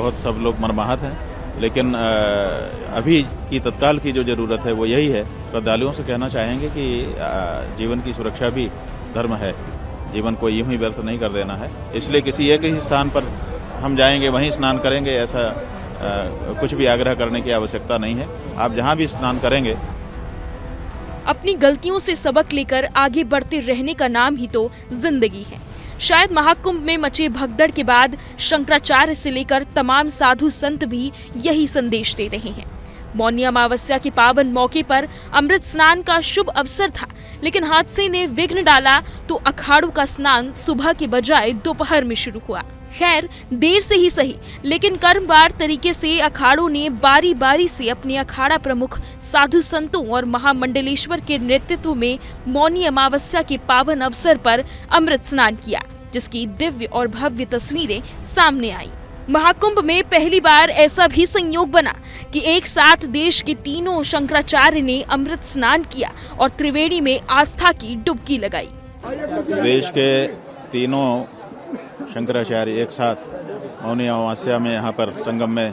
बहुत सब लोग मर्माहत हैं, लेकिन अभी की तत्काल की जो ज़रूरत है वो यही है। श्रद्धालुओं से कहना चाहेंगे कि जीवन की सुरक्षा भी धर्म है, जीवन को यूं ही व्यर्थ नहीं कर देना है। इसलिए किसी एक ही स्थान पर हम जाएंगे वहीं स्नान करेंगे ऐसा कुछ भी आग्रह करने की आवश्यकता नहीं है। आप जहां भी स्नान करेंगे। अपनी गलतियों से सबक लेकर आगे बढ़ते रहने का नाम ही तो जिंदगी है। शायद महाकुंभ में मचे भगदड़ के बाद शंकराचार्य से लेकर तमाम साधु संत भी यही संदेश दे रहे हैं। मौनी अमावस्या के पावन मौके पर अमृत स्नान का शुभ अवसर था, लेकिन हादसे ने विघ्न डाला तो अखाड़ों का स्नान सुबह के बजाय दोपहर में शुरू हुआ। खैर, देर से ही सही, लेकिन कर्मवार तरीके से अखाड़ों ने बारी बारी से अपने अखाड़ा प्रमुख साधु संतों और महामंडलेश्वर के नेतृत्व में मौनी अमावस्या के पावन अवसर पर अमृत स्नान किया, जिसकी दिव्य और भव्य तस्वीरें सामने आई। महाकुंभ में पहली बार ऐसा भी संयोग बना कि एक साथ देश के तीनों शंकराचार्य ने अमृत स्नान किया और त्रिवेणी में आस्था की डुबकी लगाई। देश के तीनों शंकराचार्य एक साथ मौनी अमावस्या में यहाँ पर संगम में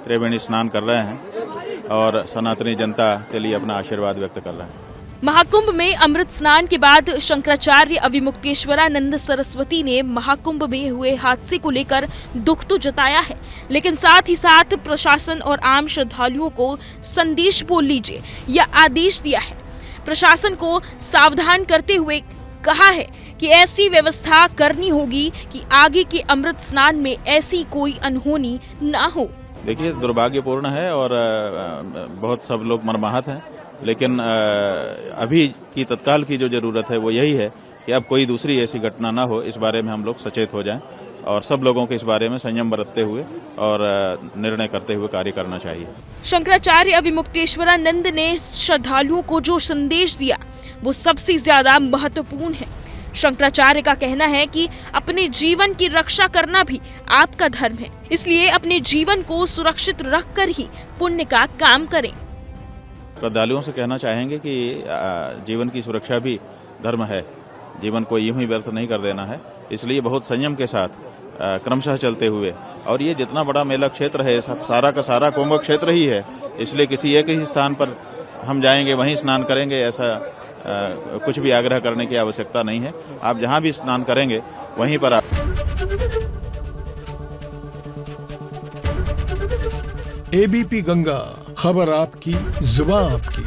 त्रिवेणी स्नान कर रहे हैं और सनातनी जनता के लिए अपना आशीर्वाद व्यक्त कर रहे हैं। महाकुंभ में अमृत स्नान के बाद शंकराचार्य अविमुक्तेश्वरानंद सरस्वती ने महाकुंभ में हुए हादसे को लेकर दुख तो जताया है, लेकिन साथ ही साथ प्रशासन और आम श्रद्धालुओं को संदेश बोल लीजिए या आदेश दिया है। प्रशासन को सावधान करते हुए कहा है कि ऐसी व्यवस्था करनी होगी कि आगे के अमृत स्नान में ऐसी कोई अनहोनी ना हो। देखिए, दुर्भाग्यपूर्ण है और बहुत सब लोग मर्माहत हैं, लेकिन अभी की तत्काल की जो ज़रूरत है वो यही है कि अब कोई दूसरी ऐसी घटना ना हो। इस बारे में हम लोग सचेत हो जाएं और सब लोगों को इस बारे में संयम बरतते हुए और निर्णय करते हुए कार्य करना चाहिए। शंकराचार्य अविमुक्तेश्वरानंद ने श्रद्धालुओं को जो संदेश दिया वो सबसे ज्यादा महत्वपूर्ण है। शंकराचार्य का कहना है कि अपने जीवन की रक्षा करना भी आपका धर्म है, इसलिए अपने जीवन को सुरक्षित रखकर ही पुण्य का काम करें। श्रद्धालुओं से कहना चाहेंगे कि जीवन की सुरक्षा भी धर्म है, जीवन को यूं ही व्यर्थ नहीं कर देना है। इसलिए बहुत संयम के साथ क्रमशः चलते हुए, और ये जितना बड़ा मेला क्षेत्र है सारा का सारा कुंभ क्षेत्र ही है, इसलिए किसी एक ही स्थान पर हम जाएंगे वहीं स्नान करेंगे ऐसा कुछ भी आग्रह करने की आवश्यकता नहीं है। आप जहां भी स्नान करेंगे वहीं पर आप। एबीपी गंगा, खबर आपकी, जुबान आपकी।